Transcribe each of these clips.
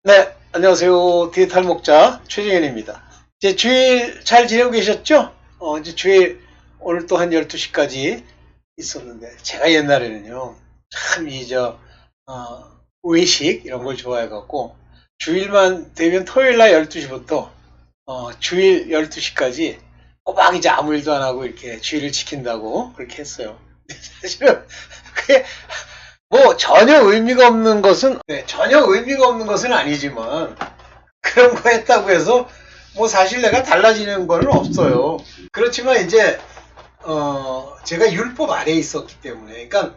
네, 안녕하세요. 디지털 목자 최정현입니다. 이제 주일 잘 지내고 계셨죠? 이제 주일 오늘 또 한 12시까지 있었는데, 제가 옛날에는요, 참 외식 이런 걸 좋아해갖고, 주일만 되면 토요일 날 12시부터, 주일 12시까지 꼬박 이제 아무 일도 안 하고 이렇게 주일을 지킨다고 그렇게 했어요. 사실은 그게 뭐 전혀 의미가 없는 것은 아니지만 그런 거 했다고 해서 뭐 사실 내가 달라지는 건 없어요. 그렇지만 이제 제가 율법 아래에 있었기 때문에, 그러니까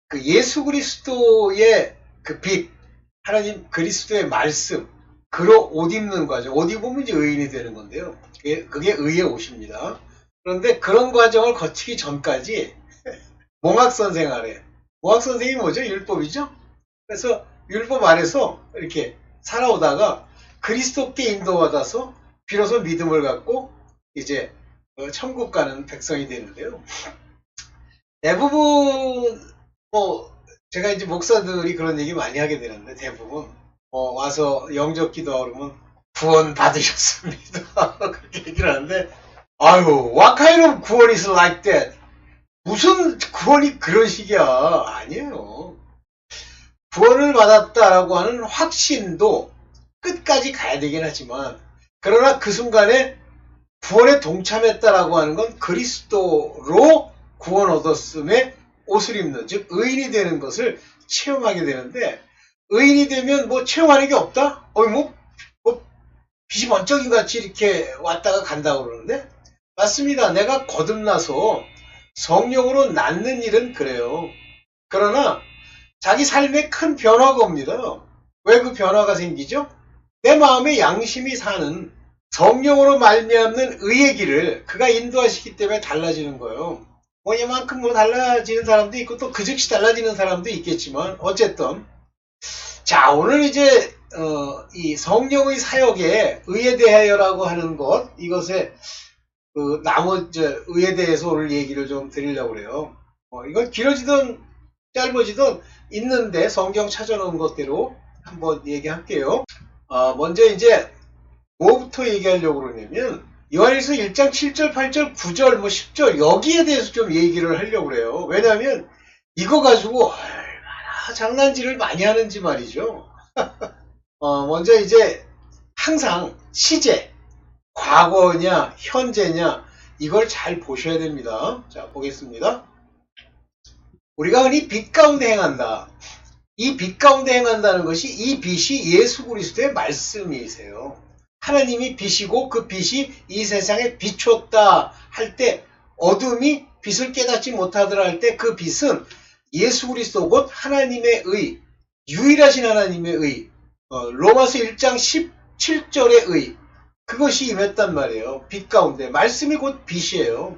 그 예수 그리스도의 그 빛, 하나님 그리스도의 말씀, 그로 옷 입는 과정, 옷 입으면 이제 의인이 되는 건데요. 그게 의의 옷입니다. 그런데 그런 과정을 거치기 전까지 몽학선 생활에, 몽학 선생이 뭐죠? 율법이죠? 그래서 율법 안에서 이렇게 살아오다가 그리스도께 인도받아서 비로소 믿음을 갖고 이제 천국 가는 백성이 되는데요. 대부분 뭐 제가 이제 목사들이 그런 얘기 많이 하게 되는데, 대부분 와서 영접 기도하고 그러면 구원 받으셨습니다. 그렇게 얘기를 하는데, 아유, what kind of 구원 is like that? 무슨 구원이 그런 식이야? 아니에요. 구원을 받았다라고 하는 확신도 끝까지 가야 되긴 하지만, 그러나 그 순간에 구원에 동참했다라고 하는 건 그리스도로 구원 얻었음에 옷을 입는, 즉 의인이 되는 것을 체험하게 되는데, 의인이 되면 뭐 체험하는 게 없다? 뭐 빛이 번쩍인 같이 이렇게 왔다가 간다고 그러는데, 맞습니다. 내가 거듭나서 성령으로 낳는 일은 그래요. 그러나 자기 삶에 큰 변화가 옵니다. 왜 그 변화가 생기죠? 내 마음에 양심이 사는 성령으로 말미암는 의의 길을 그가 인도하시기 때문에 달라지는 거예요. 뭐 이만큼 뭐 달라지는 사람도 있고 또 그 즉시 달라지는 사람도 있겠지만, 어쨌든 자, 오늘 이제 이 성령의 사역에 의에 대하여라고 하는 것, 이것에 그 나머지 의에 대해서 오늘 얘기를 좀 드리려고 그래요. 이건 길어지든 짧아지든 있는데 성경 찾아놓은 것대로 한번 얘기할게요. 먼저 이제 뭐부터 얘기하려고 그러냐면, 요한일서 1장 7절, 8절, 9절, 뭐 10절 여기에 대해서 좀 얘기를 하려고 그래요. 왜냐하면 이거 가지고 얼마나 장난질을 많이 하는지 말이죠. 먼저 이제 항상 시제, 과거냐 현재냐 이걸 잘 보셔야 됩니다. 자, 보겠습니다. 우리가 흔히 빛 가운데 행한다. 이 빛 가운데 행한다는 것이, 이 빛이 예수 그리스도의 말씀이세요. 하나님이 빛이고 그 빛이 이 세상에 비췄다 할 때, 어둠이 빛을 깨닫지 못하더라 할 때, 그 빛은 예수 그리스도 곧 하나님의 의, 유일하신 하나님의 의, 로마서 1장 17절의 의, 그것이 임했단 말이에요. 빛 가운데. 말씀이 곧 빛이에요.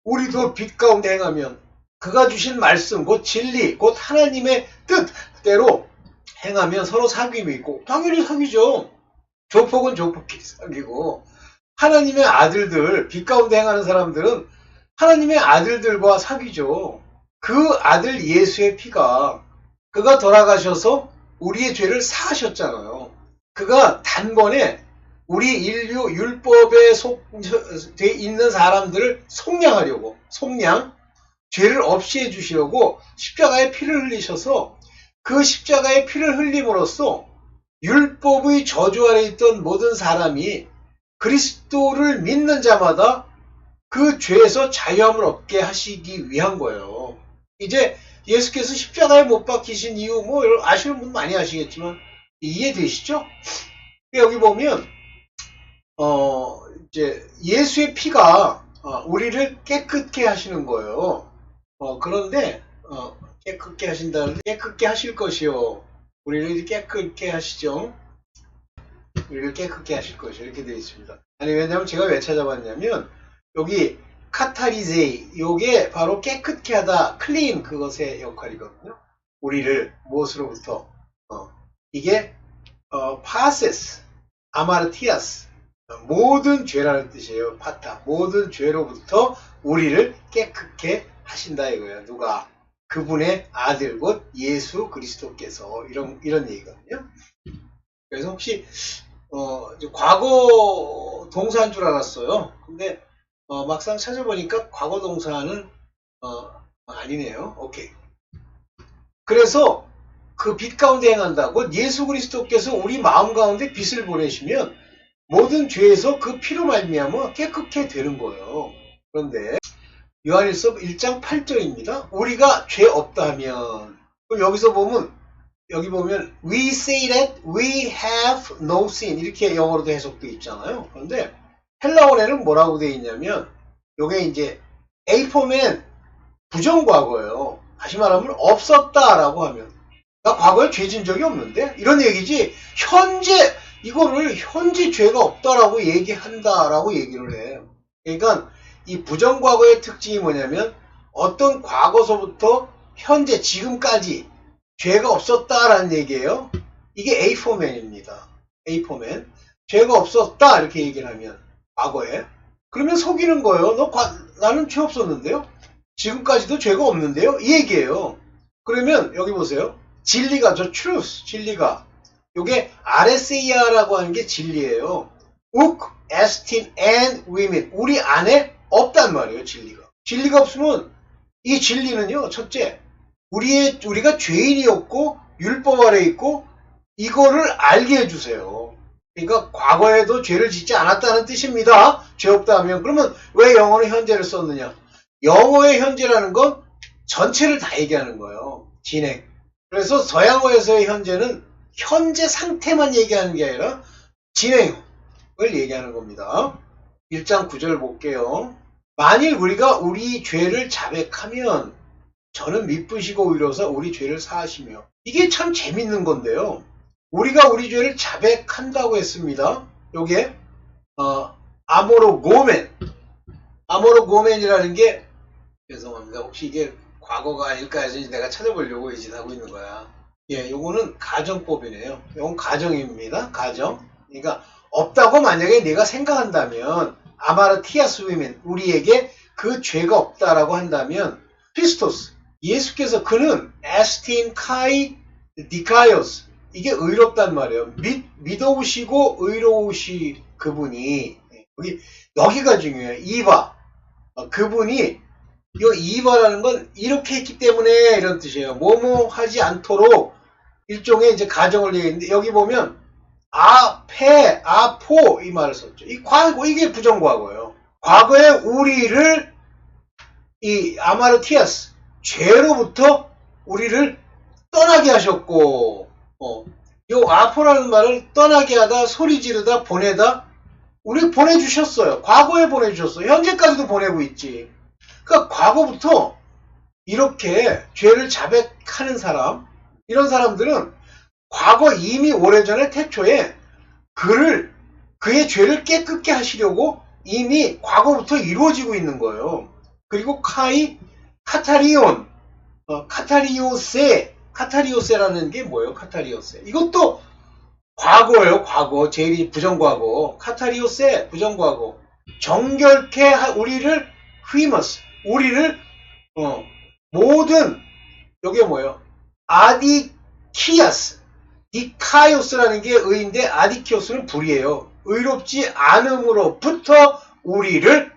우리도 빛 가운데 행하면 그가 주신 말씀, 곧 진리, 곧 하나님의 뜻대로 행하면 서로 사귐이 있고, 당연히 사귀죠. 조폭은 조폭끼리 사귀고, 하나님의 아들들, 빛 가운데 행하는 사람들은 하나님의 아들들과 사귀죠. 그 아들 예수의 피가, 그가 돌아가셔서 우리의 죄를 사하셨잖아요. 그가 단번에 우리 인류 율법에 속돼 있는 사람들을 속량하려고, 죄를 없이 해주시려고 십자가의 피를 흘리셔서, 그 십자가의 피를 흘림으로써 율법의 저주 아래 있던 모든 사람이 그리스도를 믿는 자마다 그 죄에서 자유함을 얻게 하시기 위한 거예요. 이제 예수께서 십자가에 못 박히신 이유, 뭐 아시는 분 많이 아시겠지만 이해되시죠? 여기 보면 이제 예수의 피가 우리를 깨끗게 하시는 거예요. 그런데 깨끗게 하신다는데, 깨끗게 하실 것이요, 우리를 깨끗게 하시죠. 우리를 깨끗게 하실 것이요, 이렇게 되어 있습니다. 아니, 왜냐면 제가 왜 찾아봤냐면, 여기 카타리제이, 요게 바로 깨끗게 하다, 클린, 그것의 역할이거든요. 우리를 무엇으로부터, 이게 파세스, 아마르티아스, 모든 죄라는 뜻이에요. 파타, 모든 죄로부터 우리를 깨끗게 하신다 이거예요. 누가? 그분의 아들 곧 예수 그리스도께서, 이런 얘기거든요. 그래서 혹시 이제 과거 동사인 줄 알았어요. 근데 막상 찾아보니까 과거 동사는 아니네요. 오케이. 그래서 그 빛 가운데 행한다고 예수 그리스도께서 우리 마음 가운데 빛을 보내시면 모든 죄에서 그 피로 말미암아 깨끗게 되는 거예요. 그런데 요한일서 1장 8절입니다. 우리가 죄 없다 하면, 그럼 여기서 보면, 여기 보면 we say that we have no sin 이렇게 영어로도 해석되어 있잖아요. 그런데 헬라어에는 뭐라고 되어 있냐면 요게 이제 A포맨 부정과거예요. 다시 말하면 없었다라고 하면 나 과거에 죄 진 적이 없는데 이런 얘기지, 현재 이거를 현재 죄가 없다라고 얘기한다라고 얘기를 해요. 그러니까 이 부정과거의 특징이 뭐냐면 어떤 과거서부터 현재 지금까지 죄가 없었다라는 얘기예요. 이게 A4맨입니다. A4맨. 죄가 없었다 이렇게 얘기를 하면 과거에. 그러면 속이는 거예요. 나는 죄 없었는데요. 지금까지도 죄가 없는데요. 이 얘기예요. 그러면 여기 보세요. 진리가 truth, 진리가 요게 아레세이아라고 하는 게 진리예요. uk, estin, and women. 우리 안에 없단 말이에요. 진리가 없으면 이 진리는요. 첫째, 우리가 죄인이었고 율법 아래 있고 이거를 알게 해주세요. 그러니까 과거에도 죄를 짓지 않았다는 뜻입니다. 죄 없다 하면. 그러면 왜 영어는 현재를 썼느냐? 영어의 현재라는 건 전체를 다 얘기하는 거예요. 진행. 그래서 서양어에서의 현재는 현재 상태만 얘기하는 게 아니라 진행을 얘기하는 겁니다. 1장 9절 볼게요. 만일 우리가 우리 죄를 자백하면 저는 미쁘시고 의로서 우리 죄를 사하시며. 이게 참 재밌는 건데요. 우리가 우리 죄를 자백한다고 했습니다. 요게 아모로고멘이라는 게, 죄송합니다. 혹시 이게 과거가 아닐까 해서 내가 찾아보려고 이 짓 하고 있는 거야. 예, 요거는 가정법이네요. 요건 가정입니다. 가정. 그러니까 없다고 만약에 내가 생각한다면 아마르티아스 위멘, 우리에게 그 죄가 없다라고 한다면 크리스토스, 예수께서 그는 에스틴 카이 디카이오스, 이게 의롭단 말이에요. 믿어오시고 의로우시 그분이, 여기가 중요해요. 이바, 그분이, 이 이바라는 건 이렇게 했기 때문에 이런 뜻이에요. 뭐뭐 하지 않도록 일종의 이제 가정을 얘기했는데, 여기 보면 아포 이 말을 썼죠. 이 과거, 이게 부정과거예요. 과거에 우리를 이 아마르티아스, 죄로부터 우리를 떠나게 하셨고, 요 아포라는 말을 떠나게 하다, 소리 지르다, 보내다, 우리 보내주셨어요. 과거에 보내주셨어요. 현재까지도 보내고 있지. 그러니까 과거부터 이렇게 죄를 자백하는 사람, 이런 사람들은 과거 이미 오래전에 태초에 그의 죄를 깨끗게 하시려고 이미 과거부터 이루어지고 있는 거예요. 그리고 카타리온, 카타리오세라는 게 뭐예요? 카타리오세. 이것도 과거예요. 과거. 제일이 부정과거. 카타리오세, 부정과거. 정결케 우리를 휘머스, 우리를 모든, 여기가 뭐예요? 아디키아스, 디카이오스라는 게 의인데 아디키오스는 불이에요. 의롭지 않음으로부터 우리를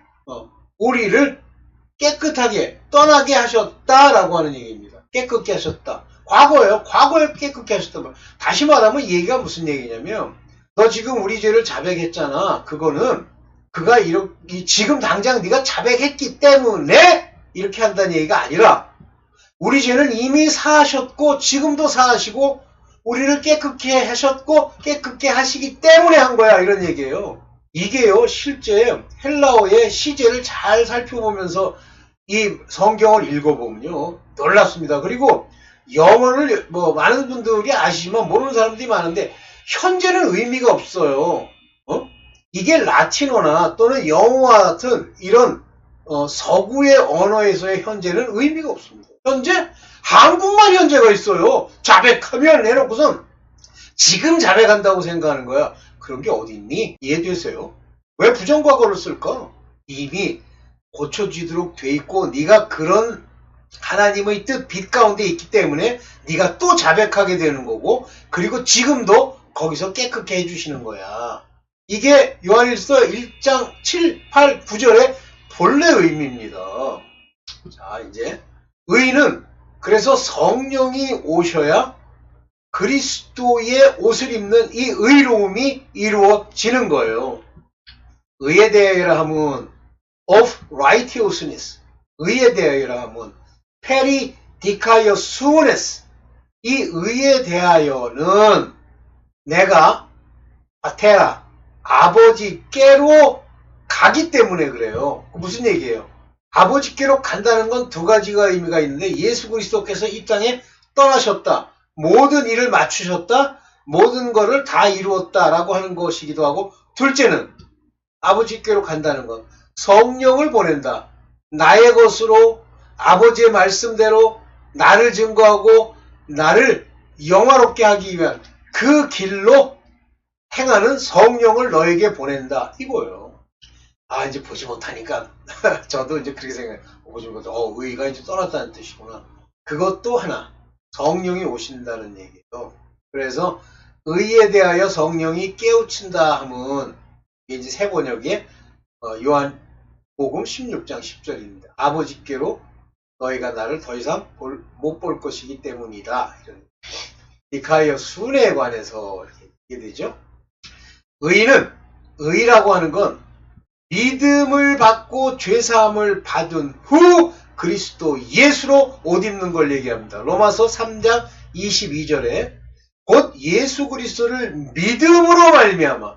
깨끗하게 떠나게 하셨다라고 하는 얘기입니다. 깨끗게 하셨다. 과거예요. 과거에 깨끗게 하셨다. 다시 말하면 이 얘기가 무슨 얘기냐면, 너 지금 우리 죄를 자백했잖아. 그거는 그가 지금 당장 네가 자백했기 때문에 이렇게 한다는 얘기가 아니라, 우리 죄는 이미 사하셨고 지금도 사하시고 우리를 깨끗게 하셨고 깨끗게 하시기 때문에 한 거야, 이런 얘기예요. 이게요, 실제 헬라어의 시제를 잘 살펴보면서 이 성경을 읽어보면요, 놀랍습니다. 그리고 영어를 많은 분들이 아시지만 모르는 사람들이 많은데 현재는 의미가 없어요. 이게 라틴어나 또는 영어와 같은 이런 서구의 언어에서의 현재는 의미가 없습니다. 현재? 한국만 현재가 있어요. 자백하면 해놓고선 지금 자백한다고 생각하는 거야. 그런 게 어디 있니? 이해되세요? 왜 부정과거를 쓸까? 이미 고쳐지도록 돼 있고 네가 그런 하나님의 뜻 빛 가운데 있기 때문에 네가 또 자백하게 되는 거고, 그리고 지금도 거기서 깨끗게 해주시는 거야. 이게 요한일서 1장 7, 8, 9절의 본래 의미입니다. 자, 이제 의는 그래서 성령이 오셔야 그리스도의 옷을 입는 이 의로움이 이루어지는 거예요. 의에 대하여라 하면 of righteousness, 의에 대하여라 하면 peridikaiosnes, 이 의에 대하여는 내가 아테라, 아버지께로 가기 때문에 그래요. 무슨 얘기예요? 아버지께로 간다는 건 두 가지가 의미가 있는데, 예수 그리스도께서 이 땅에 떠나셨다, 모든 일을 맞추셨다, 모든 것을 다 이루었다라고 하는 것이기도 하고, 둘째는 아버지께로 간다는 것, 성령을 보낸다, 나의 것으로 아버지의 말씀대로 나를 증거하고 나를 영화롭게 하기 위한 그 길로 행하는 성령을 너에게 보낸다, 이거예요. 아, 이제 보지 못하니까 저도 이제 그렇게 생각해요. 보지 못해, 의가 이제 떠났다는 뜻이구나. 그것도 하나, 성령이 오신다는 얘기예요. 그래서 의에 대하여 성령이 깨우친다 하면 이제 새 번역에 요한복음 16장 10절입니다. 아버지께로 너희가 나를 더 이상 못 볼 것이기 때문이다. 디카이어 순에 관해서 이렇게 되죠. 의라고 하는 건 믿음을 받고 죄사함을 받은 후 그리스도 예수로 옷 입는 걸 얘기합니다. 로마서 3장 22절에 곧 예수 그리스도를 믿음으로 말미암아,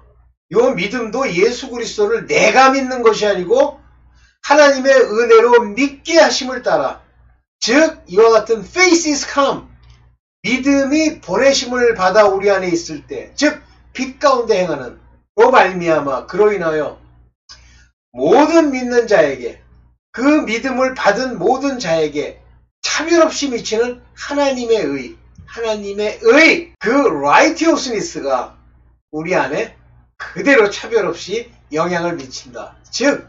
요 믿음도 예수 그리스도를 내가 믿는 것이 아니고 하나님의 은혜로 믿게 하심을 따라, 즉 이와 같은 faith is come, 믿음이 보내심을 받아 우리 안에 있을 때, 즉 빛 가운데 행하는 로 말미암아, 그로 인하여 모든 믿는 자에게, 그 믿음을 받은 모든 자에게 차별 없이 미치는 하나님의 의, 그 righteousness가 우리 안에 그대로 차별 없이 영향을 미친다. 즉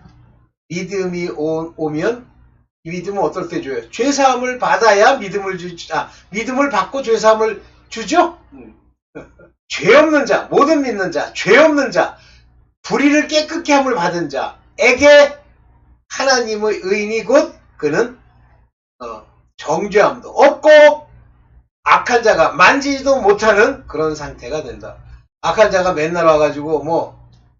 믿음이 오면, 이 믿음은 어떨 때 줘요? 죄사함을 받아야 믿음을 믿음을 받고 죄사함을 주죠? 죄 없는 자, 모든 믿는 자, 죄 없는 자, 불의를 깨끗게 함을 받은 자에게 하나님의 의인이 곧 그는 정죄함도 없고 악한 자가 만지지도 못하는 그런 상태가 된다. 악한 자가 맨날 와가지고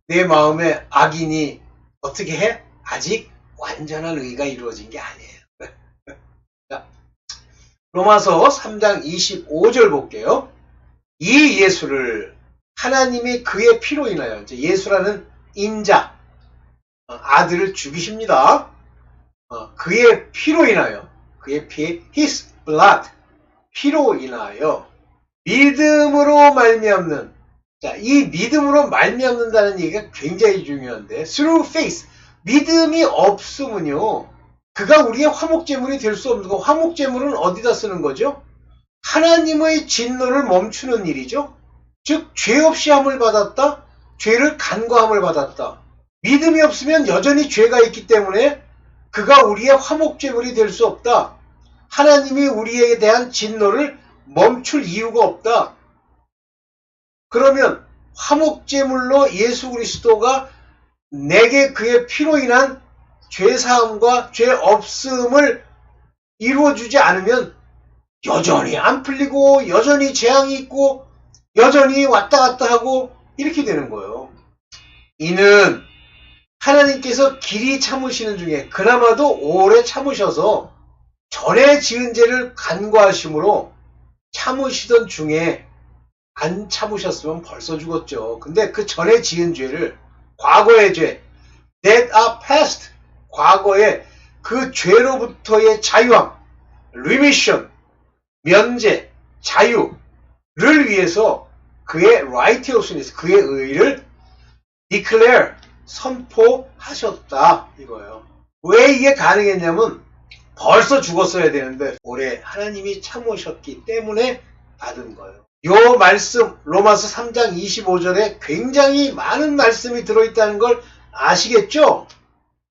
내 마음에 악인이 어떻게 해? 아직 완전한 의가 이루어진 게 아니에요. 자, 로마서 3장 25절 볼게요. 이 예수를 하나님이 그의 피로 인하여, 예수라는 인자, 아들을 죽이십니다. 그의 피로 인하여, 그의 피, his blood, 피로 인하여 믿음으로 말미암는, 자, 이 믿음으로 말미암는다는 얘기가 굉장히 중요한데, through faith, 믿음이 없으면요, 그가 우리의 화목제물이 될 수 없는 거. 화목제물은 어디다 쓰는 거죠? 하나님의 진노를 멈추는 일이죠. 즉 죄 없이 함을 받았다, 죄를 간과함을 받았다. 믿음이 없으면 여전히 죄가 있기 때문에 그가 우리의 화목제물이 될 수 없다. 하나님이 우리에 대한 진노를 멈출 이유가 없다. 그러면 화목제물로 예수 그리스도가 내게 그의 피로 인한 죄사함과 죄 없음을 이루어주지 않으면 여전히 안 풀리고, 여전히 재앙이 있고, 여전히 왔다 갔다 하고, 이렇게 되는 거예요. 이는 하나님께서 길이 참으시는 중에 그나마도 오래 참으셔서 전에 지은 죄를 간과하심으로 참으시던 중에, 안 참으셨으면 벌써 죽었죠. 근데 그 전에 지은 죄를, 과거의 죄, that are past, 과거의 그 죄로부터의 자유함, remission, 면제, 자유를 위해서 그의 righteousness, 그의 의를 declare, 선포하셨다, 이거예요. 왜 이게 가능했냐면 벌써 죽었어야 되는데 오래 하나님이 참으셨기 때문에 받은 거예요. 요 말씀, 로마서 3장 25절에 굉장히 많은 말씀이 들어있다는 걸 아시겠죠?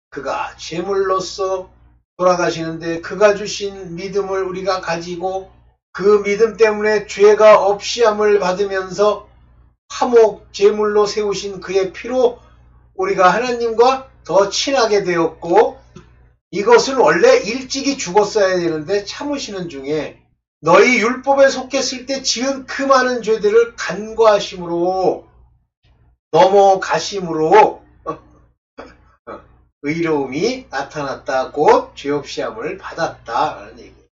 그가 제물로서 돌아가시는데 그가 주신 믿음을 우리가 가지고 그 믿음 때문에 죄가 없이함을 받으면서 화목 제물로 세우신 그의 피로 우리가 하나님과 더 친하게 되었고, 이것을 원래 일찍이 죽었어야 되는데 참으시는 중에 너희 율법에 속했을 때 지은 그 많은 죄들을 간과하심으로 넘어가심으로 의로움이 나타났다. 곧 죄 없이 함을 받았다라는 얘기입니다.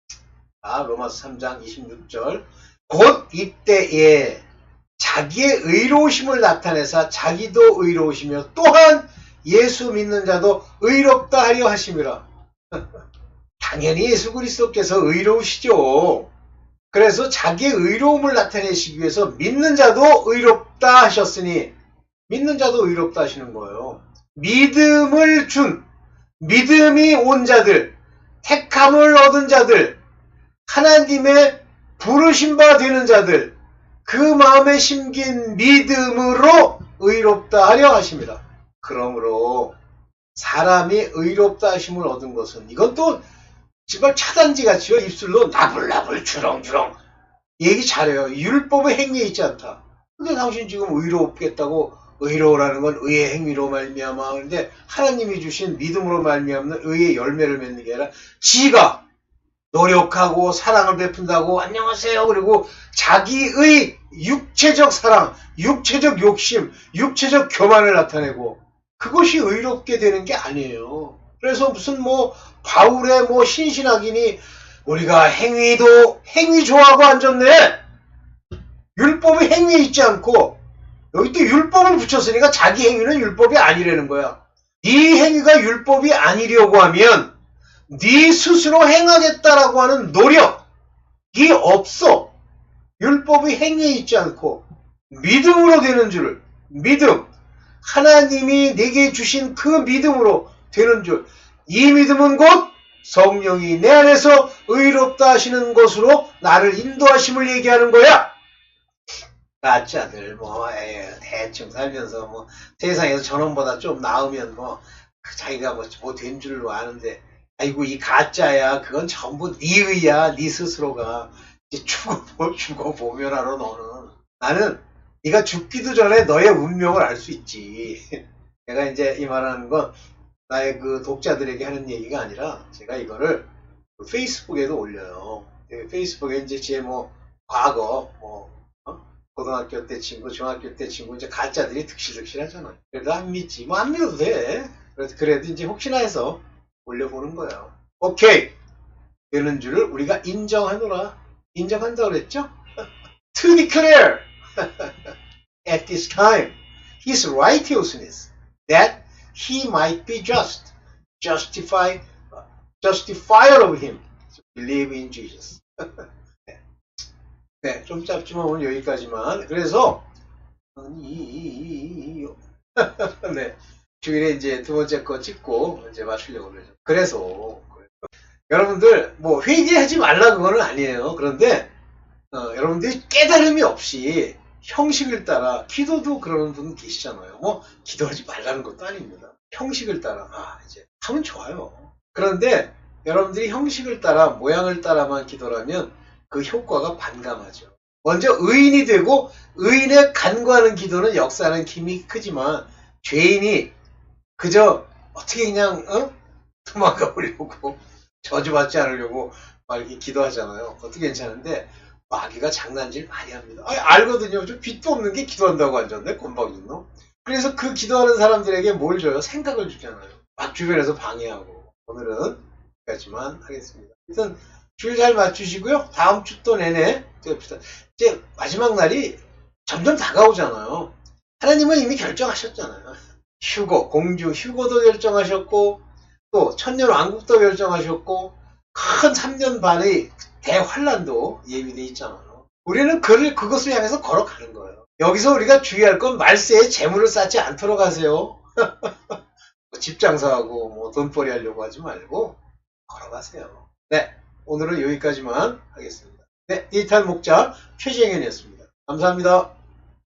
로마서 3장 26절. 곧 이때에 자기의 의로우심을 나타내사 자기도 의로우시며 또한 예수 믿는 자도 의롭다 하려 하심이라. 당연히 예수 그리스도께서 의로우시죠. 그래서 자기의 의로움을 나타내시기 위해서 믿는 자도 의롭다 하셨으니, 믿는 자도 의롭다 하시는 거예요. 믿음을 준, 믿음이 온 자들, 택함을 얻은 자들, 하나님의 부르신 바 되는 자들, 그 마음에 심긴 믿음으로 의롭다 하려 하십니다. 그러므로 사람이 의롭다 하심을 얻은 것은, 이건 또 정말 차단지같이요, 입술로 나불나불 주렁주렁 얘기 잘해요. 율법의 행위에 있지 않다. 근데 당신 지금 의롭겠다고, 의로우라는 건 의의 행위로 말미암아, 그런데 하나님이 주신 믿음으로 말미암는 의의 열매를 맺는 게 아니라 지가 노력하고 사랑을 베푼다고 안녕하세요 그리고 자기의 육체적 사랑, 육체적 욕심, 육체적 교만을 나타내고, 그것이 의롭게 되는 게 아니에요. 그래서 무슨 바울의 신신학이니 우리가 행위 좋아하고 앉았네. 율법이 행위에 있지 않고 여기 또 율법을 붙였으니까 자기 행위는 율법이 아니라는 거야. 네 행위가 율법이 아니려고 하면 네 스스로 행하겠다라고 하는 노력이 없어. 율법이 행위에 있지 않고 믿음으로 되는 줄, 믿음, 하나님이 내게 주신 그 믿음으로 되는 줄, 이 믿음은 곧 성령이 내 안에서 의롭다 하시는 것으로 나를 인도하심을 얘기하는 거야. 가짜들 대충 살면서 세상에서 저놈보다 좀 나으면 자기가 된 줄로 아는데, 아이고 이 가짜야. 그건 전부 네 의야. 네 스스로가. 이제 죽어보면 알아. 너는. 나는 네가 죽기도 전에 너의 운명을 알 수 있지. 내가 이제 이 말하는 건 나의 그 독자들에게 하는 얘기가 아니라, 제가 이거를 페이스북에도 올려요. 페이스북에 이제 제 과거 고등학교 때 친구, 중학교 때 친구, 이제 가짜들이 득실득실 하잖아. 그래도 안 믿지. 안 믿어도 돼. 그래도 이제 혹시나 해서 올려보는 거예요. 오케이. 되는 줄을 우리가 인정하노라. 인정한다고 그랬죠? To declare at this time his righteousness, that he might be justifier of him, to believe in Jesus. 네, 좀 짧지만 오늘 여기까지만. 그래서 네, 주일에 이제 두 번째 거 찍고 이제 맞추려고 그러죠. 그래서 여러분들 회개하지 말라 그거는 아니에요. 그런데 여러분들이 깨달음이 없이 형식을 따라, 기도도 그러는 분 계시잖아요. 기도하지 말라는 것도 아닙니다. 형식을 따라 이제 하면 좋아요. 그런데 여러분들이 형식을 따라, 모양을 따라만 기도라면 그 효과가 반감하죠. 먼저 의인이 되고 의인의 간구하는 기도는 역사하는 힘이 크지만, 죄인이 그저 어떻게 그냥 도망가 보려고 저주받지 않으려고 막 이렇게 기도하잖아요. 그것도 괜찮은데 마귀가 장난질 많이 합니다. 알거든요. 좀 빚도 없는 게 기도한다고 앉았네. 곤방진 놈. 그래서 그 기도하는 사람들에게 뭘 줘요? 생각을 주잖아요. 막 주변에서 방해하고. 오늘은 여기까지만 하겠습니다. 일단 줄 잘 맞추시고요. 다음 주 또 내내 이제 마지막 날이 점점 다가오잖아요. 하나님은 이미 결정하셨잖아요. 공주 휴거도 결정하셨고, 또 천년왕국도 결정하셨고, 큰 3년 반의 대환란도 예비되어 있잖아요. 우리는 그것을 향해서 걸어가는 거예요. 여기서 우리가 주의할 건 말세에 재물을 쌓지 않도록 하세요. 집 장사하고 돈벌이 하려고 하지 말고 걸어가세요. 네, 오늘은 여기까지만 하겠습니다. 네, 디지털 목자 최재현이었습니다. 감사합니다.